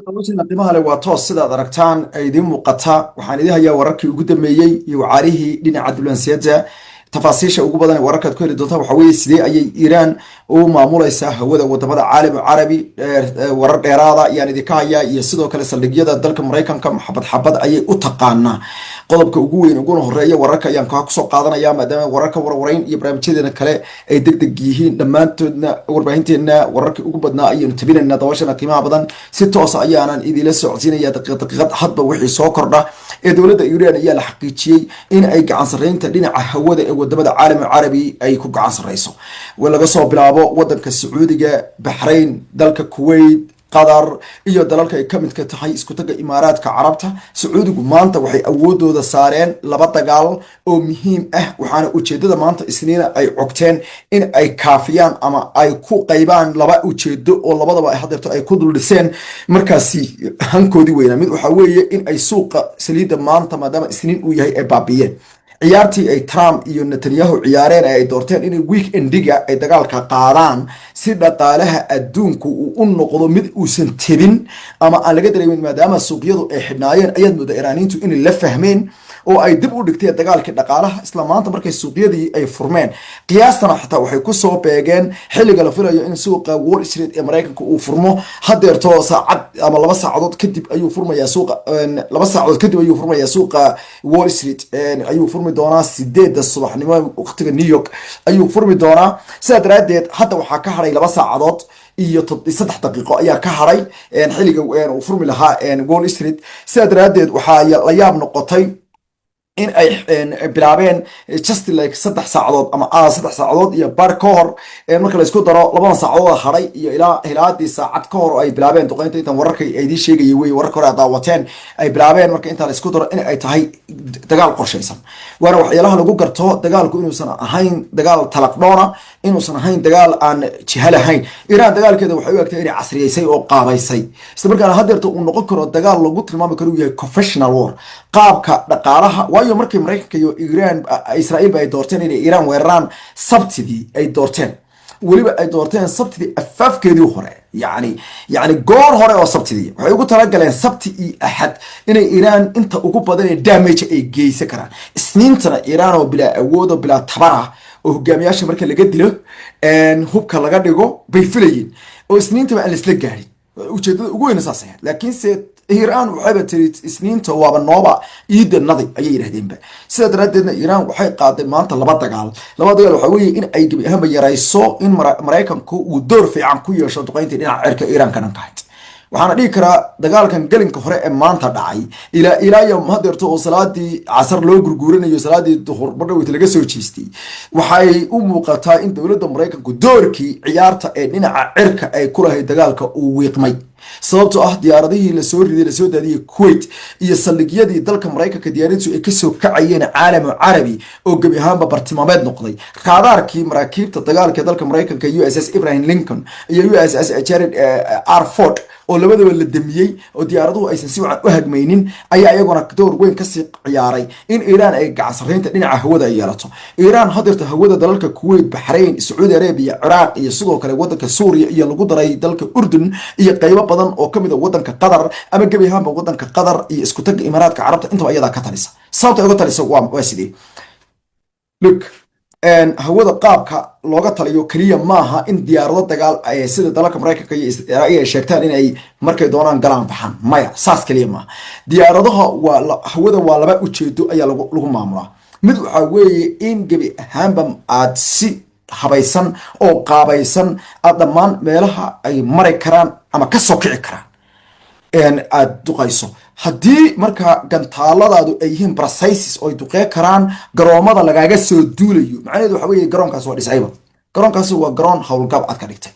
Nolosha qiimaha leh waa toos sidaad aragtaan ay idin muuqata waxaan idin hayaa wararkii ugu dambeeyey iyo wacaarihii dhinaca dulansiyaadda tafaasiisha ugu badan ee wararkaad ku heli doontaan waxaa weeye sidee ayay Iiraan u maamulaysaa hawada wadamada caalam carabi warar dheeraada ayaan idinka hayaa iyo sidoo kale saldhigyada dalka Mareykanka maxabad xabad ayay u taqaanaa qodobka ugu weyn ugu horeeya wararka ayaan ka soo qaadanaya maadaama wararka warwareyn iyo barnaamijyadeena kale ay degdeg yihiin dhammaantoodna warbaahinteena wararkii ugu badnaa ayaynu tabinayna dabashana qiimaha badan si toos ayaanan idila socodsiinaya daqiiqad hadba wixii soo kordha ee dowladda Iiraan ayaa la xaqiijiyay in ay gacan sareynta dhinaca hawada ee wadamada caalam carabi ay ku gacan sareyso laga soo bilaabo wadanka Sacuudiga Bahrain dalka Kuwait qatar iyo dalalka ay kamid ka tahay isku taga imaaraadka carabta Sacuudigu maanta waxay awoodooda saareen laba dagaal oo muhiim ah waxaana ujeedada maanta isniina ay cogteen in ay kaafiyaan ama ay ku qaybaan laba ujeedo oo labadaba ay hadeerto ay ku dul dhiseen markaasi hankoodii weynaa mid waxa weeye in ay suuqa saliidda maanta maadaama isniin uu yahay ay baabiyeen ciyaartii ay Trump iyo Netanyahu ciyaareen ay doorteen in weekendiga ay dagaalka qaadaan si dhaqaalaha adduunku uu u noqdo mid uusan tebin ama aan laga dareemin maadaama suuqyadu ay xidhnaayeen ayaad moodaa Iiraaniintu in la fahmeen oo ay dib u dhigtay dagaalkii dhaqaalaha isla maanta markay suuqyadii ay furmeen qiyaastana xataa waxay ku soo beegeen xilliga la filayo in suuqa Wall Street ee Mareykanka uu furmo hadeerto saacad ama 2 saacadood kadib ayuu furmayaa suuqa 2 saacadood kadib ayuu furmayaa suuqa Wall Street ayuu furmi doonaa 8 subaxnimo waqtiga New York ayuu furmi doonaa sidaa daraadeed hadda waxaa ka haray 2 saacadood iyo 3 daqiiqo ayaa ka haray xilliga uu furmi lahaa Wall Street sidaa daraadeed waxaa la yaab noqotay in ay bilaabeen just like 3 saacadood ama 3 saacadood iyo bar ka hor marka la isku daro 2 saacadood haray iyo ilaa hilaadii saacad ka hor ay bilaabeen duqeynta inta wararka ay idin sheegayay way wararka hore daawateen ay bilaabeen marka inta la isku daro in ay tahay dagaal qorsheysan waana waxyaalaha lagu garto dagaalku inuusan ahayn dagaal talaqdoona inuusan ahayn dagaal aan jihal ahayn Iiraan dagaalkeeda waxay u egtay inay casriyeysay oo qaabaysay isla markaana hadeerto uu noqon karo dagaal lagu tilmaami karo yahay professional war qaabka dhaqaalaha waayo markii Mareykanka iyo Iiraan Israa'iil ay doorteen inay Iiraan weeraraan sabtidii ay doorteen waliba ay doorteen sabtidii afafkeedii hore يعني goor hore oo sabtidii waxay ugu talagaleen sabti iyo axad inay Iiraan inta ugu badan ee damage ay geysan karaan isniintana Iiraan oo bila awood oo bila tabara oo hogaamiyaasha marka laga dilo hubka laga dhigo bay filayeen oo isniinta aan la isla gaarin ujeedada ugu weyn saas ah laakiin se Iiraan waxay tiri isniinta waaba nooba iidanadi ayay yiraahdeenba sida daraadeedna Iiraan waxay qaaday maanta laba dagaal waxa weeye in ay gabi ahaan yarayso in Mareykanku uu door fiican ku yeesho duqeynta dhinaca cirka Iiraan kana tahay waxaana dhigi karaa dagaalkan galinka hore ee maanta dhacay ilaa yawm hadeerto oo salaadii casar loo gurguuranayo salaadii duhur badhawt laga soo jeestay waxay u muuqataa in dawladda Mareykanku doorkii ciyaarta ee dhinaca cirka ay ku lahayd dagaalka uu wiiqmay sababtoo ah diyaaradihii la soo riday la soo daadiyay Kuwait iyo saldhigyadii dalka Mareykanka diyaaradiisu ay ka soo kacayeen caalam carabi oo gabi ahaanba bartilmaameed noqday raadaarkii maraakiibta dagaalka dalka Mareykanka USS Abraham Lincoln iyo USS Gerald R. Ford oo labadaba la damiyay oo diyaaraduhu aysan si wacan u hagmaynin ayaa iyaguna door weyn ka sii ciyaaray in Iiraan ay gacan sareynta dhinaca hawada ay yeelato Iiraan hadeerta hawada dalalka Kuwait Bahrain Saudi Arabia Iraq iyo sidoo kale wadanka Suuriya iyo lagu daray dalka Urdun iyo qaybo badan oo kamid ah wadanka Qatar ama gabi ahaanba wadanka Qatar iyo isku tag imaaraadka carabta inta ayada ka talisa sababta uga talisa waa sidii look hawada qaabka looga taliyo kaliya maaha in diyaarado dagaal ay sida dalalka Mareykanka iyo Israa'iil ay sheegtaan in ay markay doonaan galaan baxan maya saas kaliya ma diyaaradaha hawada waa laba ujeedo ayaa lagu maamulaa mid waxa weeye in gabi ahaanba aad si habaysan oo qaabaysan dhammaan meelaha ay mari karaan ama ka soo kici karaan aad duqayso haddii marka gantaaladaadu ay yihiin precises oo ay duqeey karaan garoomada lagaaga soo duulayo macnaheedu waxa weeye garoonkaas waa dhisayba garoonkaas waa garoon howlgab aad ka dhigtay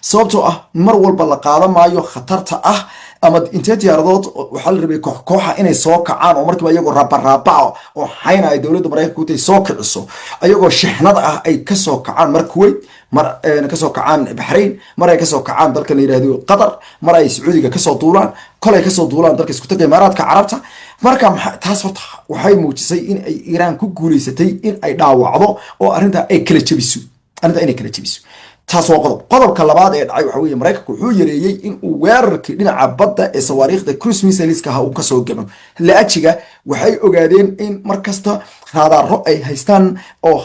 sababtoo ah mar walba la qaadan maayo khatarta ah ama inta diyaaradood waxa la rabay kooxa inay soo kacaan oo markiiba iyagoo rabaraba oo hayna ay dawladda Mareykanka ku tay soo kiciso ayagoo shixnad ah ay ka soo kacaan mar Kuwait mar ka soo kacaan Bahrain mar ay ka soo kacaan dalka la yiraahdo Qatar mar ay Sacuudiga ka soo duulaan kolay ka soo duulaan dalka isku tagay imaaraadka carabta marka taas horta waxay muujisay in ay Iiraan ku guuleysatay in ay dhaawacdo oo arinta ay kala jabiso taas waa qodobka labaad ee dhacay waxa weeye maraykanku wuxuu yareeyey in uu weerarkii dhinaca badda ee sawaariikhda cruise missileska ha uu kasoo galo laajiga waxay ogaadeen in markasta raadaaro ay haystaan oo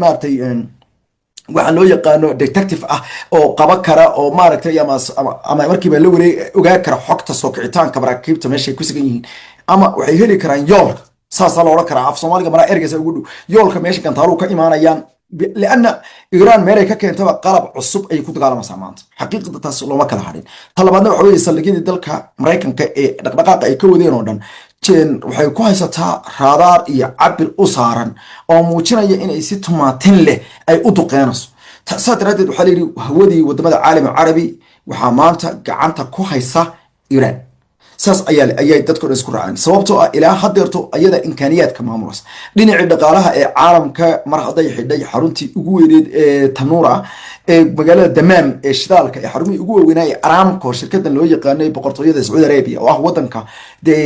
maaragtay waxaa loo yaqaano detective ah oo qaba kara oo maaragtay ama markiiba la wareeg ogaa kara xogta soo kicitaanka maraakiibta meeshay ku sugan yihiin ama waxay heli karaan yoolka saasaa la odhan karaa af soomaaliga maraa ergeysa ugu dhow yoolka meesha gantaaluhu ka imaanayaan لأن إيران ميري كاكين تبع قلب عصب أي كنت قال مسامانت حقيقة تاس لو ما كلا حدين طلبنا وحوي يسلقين دلك مريكان دقائق أي كودين ودن جين وحي كويسة رادار يعبر أسارا أو موجنا إن أي ست ما تنله أي أدو قيانس تأسات ردد وحليري وهودي ودمد العالم العربي وحامانتا قعنتا كويسة إيران saas ayay dadku isku raaceen sababtoo ah ilaa hadeerto ayada imkaaniyaadka maamulas dhinaca dhaqaalaha ee caalamka mar haday xidhay xaruntii ugu weyneed ee Tanura ee magaalada Dammam ee shidaalka ee xarumii ugu weynaa Aramco shirkadan loo yaqaanay boqortooyada Saudi Arabia oo ah wadanka de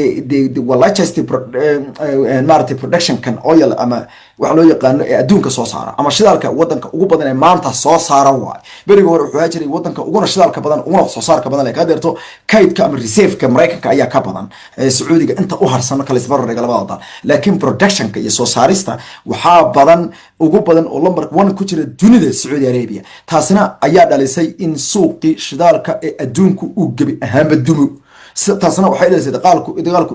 largest market production kan oil ama waxa loo yaqaano ee adduunka soo saara ama shidaalka wadanka ugu badan ee maanta soo saara waay bariga hore wuxuu jiray wadanka ugu shidaalka badan ugu soo saarka badan ee hadeerto kaydka ama reserve-ka Mareykanka ayaa ka badan Sacuudiga inta u harsan kala isbarbar labada dal laakiin production-ka iyo soo saarista waxa badan ugu badan oo number 1 ku jira dunida Saudi Arabia taasina ayaa dhalisay in suuqi shidaalka ee adduunku uu gabi ahaanba dumo taasina waxay dhalisay dagaalku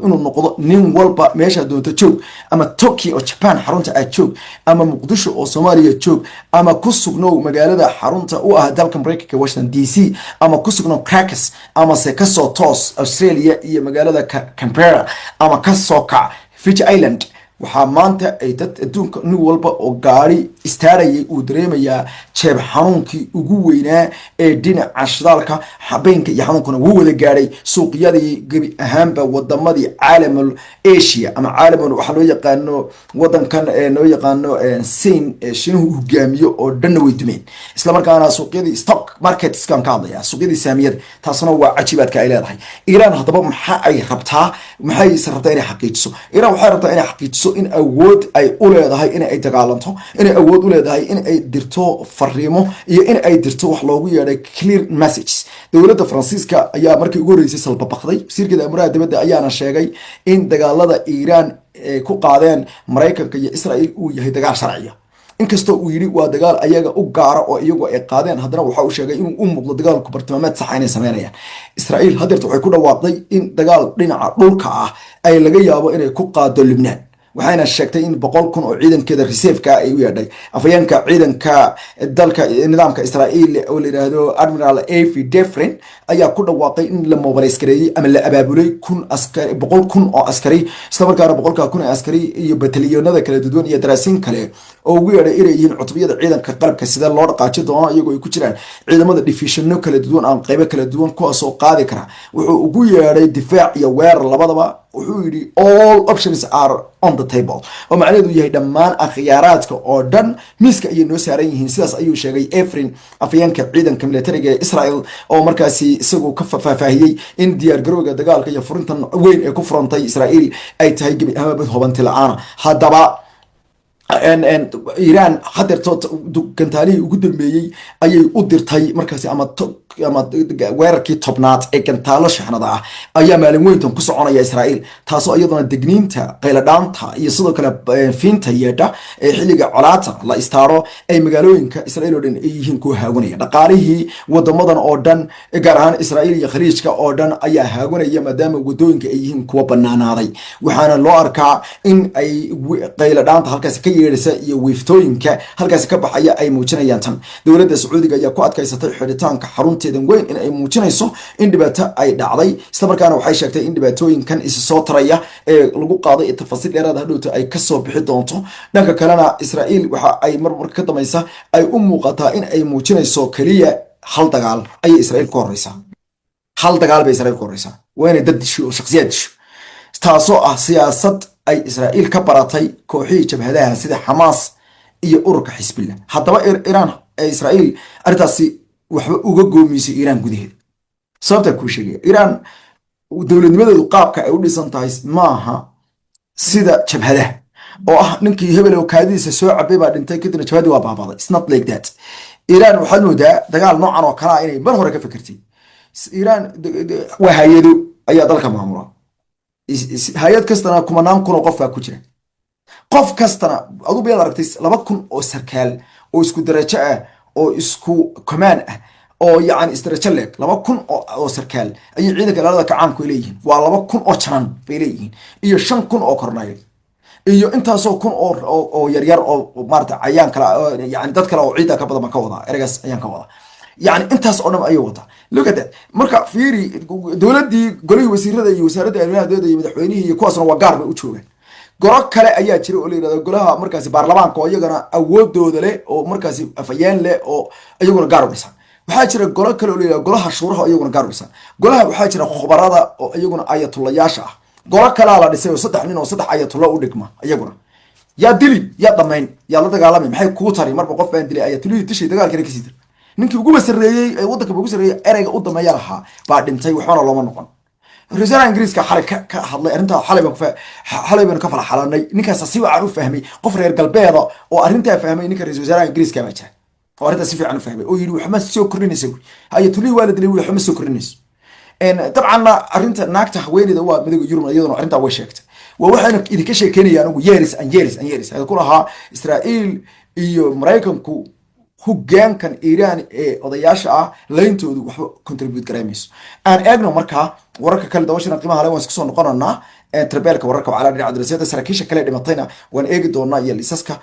inuu noqdo nin walba meesha doonto joog ama Tokyo oo Japan xarunta ay joog ama Muqdisho oo Soomaaliya joog ama ku sugnow magaalada xarunta u ah dalka Mareykanka Washington DC ama ku sugnow Caracas ama se ka soo toos Australia iyo magaalada Canberra ama ka soo kac Fiji Island waxaa maanta ay dad adduunka nin walba oo gaari istaarayay uu dareemayaa jeeb xanuunkii ugu weynaa ee dhinaca shidaalka habeenka iyo xanuunkuna wuu wada gaaray suuqyadii gabi ahaanba wadamadii caalamul Asia ama caalamul waxa loo yaqaano wadankan ee loo yaqaano Siin shinuhu hogaamiyo oo dhan way dumeen isla markaana suuqyadii stock markets kan ka hadlaya suuqyadii saamiyada taasna waa cajibaadka ay leedahay Iran hadaba maxay ay rabtaa maxay rabtaa inay xaqiijiso Iran waxay rabtaa inay xaqiijiso in awood ay u leedahay in ay dagaalanto in ay awood u leedahay in ay dirto fariimo iyo in ay dirto wax loogu yeeray clear messages dawladda Faransiiska ayaa markii ugu horeysay salbabaqday wasiirka amniga dibadda ayaana sheegay in dagaalada Iran ku qaadeen Mareykanka iyo Israa'iil uu yahay dagaal sharci inkastoo uu yiri waa dagaal ayaga u gaara oo iyagu ay qaadeen haddana waxa uu sheegay inuu u muuqdo dagaalku bartilmaameed sax inay sameynayaan Israa'iil hadeertu waxay ku dhawaaqday in dagaal dhinaca dhulka ah ay laga yaabo inay ku qaado Lebanon waxayna sheegtay in 100,000 oo ciidankeeda reserve-ka ay u yeedhay afayeenka ciidanka dalka nidaamka Israa'iil oo la yiraahdo Admiral Avi Defrin ayaa ku dhawaaqay in la mobilize gareeyay ama la abaabulay 100,000 oo askari isla markaana 100,000 oo askari iyo batalyoonada kala duwan iyo daraasiin kale oo ugu yeedhay inay yihiin cutubiyada ciidanka qalabka sida loo dhaqaaji doono iyagoo ay ku jiraan ciidamada divisionno kala duwan aan qaybo kala duwan kuwaas oo qaadi kara wuxuu ugu yeedhay difaac iyo weerar labadaba wuxuu yiri all options are on the table oo macnaheedu yahay dhammaan khiyaaraadka oo dhan miiska ay noo saaran yihiin sidaas ayuu sheegay Efrin afayeenka ciidanka militariga ee Israel oo markaasi isagu ka faahfaahiyay in diyaar garowga dagaalka iyo furintan weyn ee ku furantay Israel ay tahay gabi ahaanba hubanti la'aan hadaba Iran hadeerto gantaalihii ugu dambeeyay ayay u dirtay markaasi ama weerarkii tobnaad ee gantaalo shaxnada ah ayaa maalin weyntan ku soconaya Israa'iil taasoo iyaduna degniinta qayladhaanta iyo sidoo kale fiinta yeedha ee xilliga colaata la istaaro ay magaalooyinka Israa'iil oo dhan ay yihiin ku haawanaya dhaqaalihii wadamadan oo dhan gaar ahaan Israa'iil iyo Khaliijka oo dhan ayaa haawanaya maadaama wadooyinka ay yihiin kuwa banaanaaday waxaana loo arkaa in ay qayladhaanta halkaas ka yeedhaysa iyo wiiftooyinka halkaas ka baxaya ay muujinayaan tan dawladda Sacuudiga ayaa ku adkaysatay xidhitaanka xarunta weyn in ay muujinayso in dhibaato ay dhacday isla markaana waxay sheegtay in dhibaatooyinkan is soo taraya ee lagu qaaday tafaasiil dheeraad ah dhowto ay ka soo bixi doonto dhanka kalena Israa'iil waxa ay marmarka ka dambaysa ay u muuqataa in ay muujinayso kaliya hal dagaal ay Israa'iil ku horeysa hal dagaal bay Israa'iil ku horeysa waa inay dad disho shakhsiyaad disho taasoo ah siyaasad ay Israa'iil ka baratay kooxihii jabhadaha sida Hamas iyo ururka Xisbullah haddaba Iran Israa'iil arrintaasi waxba uga goomisay Iran gudaheeda sababta ku sheegay Iran dawladnimadeedu qaabka ay u dhisan tahay maaha sida jabhadaha oo ah ninkii hebel oo kaadiisa soo cabay baa dhintay kadibna jabhadu waa baabaday it's not like that iiraan waxaad moodaa dagaal noocan oo kale ah inay mar hore ka fikirtay. iiraan waa hay-ado ayaa dalka maamula. hay-ad kastana kumanaan kun oo qof baa ku jira. qof kastana aduu bayaad aragtay 2,000 oo sarkaal oo isku darajo ah oo isku command ah oo yacni istarajo leeg 2,000 oo sarkaal ayay ciidanka ilaalada kacaanku leeyihiin. waa 2,000 oo janan bay leeyihiin iyo 5,000 oo kornayl iyo intaasoo kun oo yaryar oo maarata cayaan kala yani dad kale oo ciida ka badan ka wada eragaas ayaan ka wada yani intaas oo dhan ayay wada. look at that. marka fiiri dowladii golihii wasiirada iyo wasaaradda arrimaha dibadda iyo madaxweynihii iyo kuwaasna waa gaar bay u joogaan. goro kale ayaa jira oo la yidhahdo golaha markaasi baarlamaanka oo iyagana awoodooda leh oo markaasi afayeen leh oo iyaguna gaar u dhisan. waxaa jira golo kale oo la yidhahdo golaha shuuraha oo iyaguna gaar u dhisan. golaha waxaa jira khubarada oo iyaguna ayatullayaasha ah. golo kalaa la dhisay oo 3 nin oo 3 ayatullo u dhigma iyaguna. yaa dili yaa dhamayn yaa la dagaalamay maxay kuu tari marba qof baan dilay ayatullihii dishay dagaalkana kasii dir. ninkii ugu masareeyey ee waddanka ugu sareeyey ereyga u dameeya lahaa baa dhintay waxbana looma noqon. رئيسنا إنجليزك حالي كهذا أنت حالي بنك فلا حالنا نك سيف عارف فهمي قفر يرجع بيضة وأنت فهمي نك رئيسنا إنجليز كمان شيء وأنت سيف عارف فهمي ويروح حماس سكرني سوي هاي تولي والد اللي هو حماس سكرني إن طبعا أنت ناك تحويني ده بدو يجرم أيضا أنت وشكت ووحنا إذا كشيء كني يعني يارس هذا كلها إسرائيل إيو مرايكم كو hoggaan kan Iiraan ee odayaasha ah leyntoodu waxba contribute gareemayso. aan eegno markaa wararka kale dawashana qiimaha leh waan isku soo noqonanaa. tarbeelka wararka wacala dhinaca daraasada saraakiisha kale dhimatayna waan eegi doonaa iyo liisaska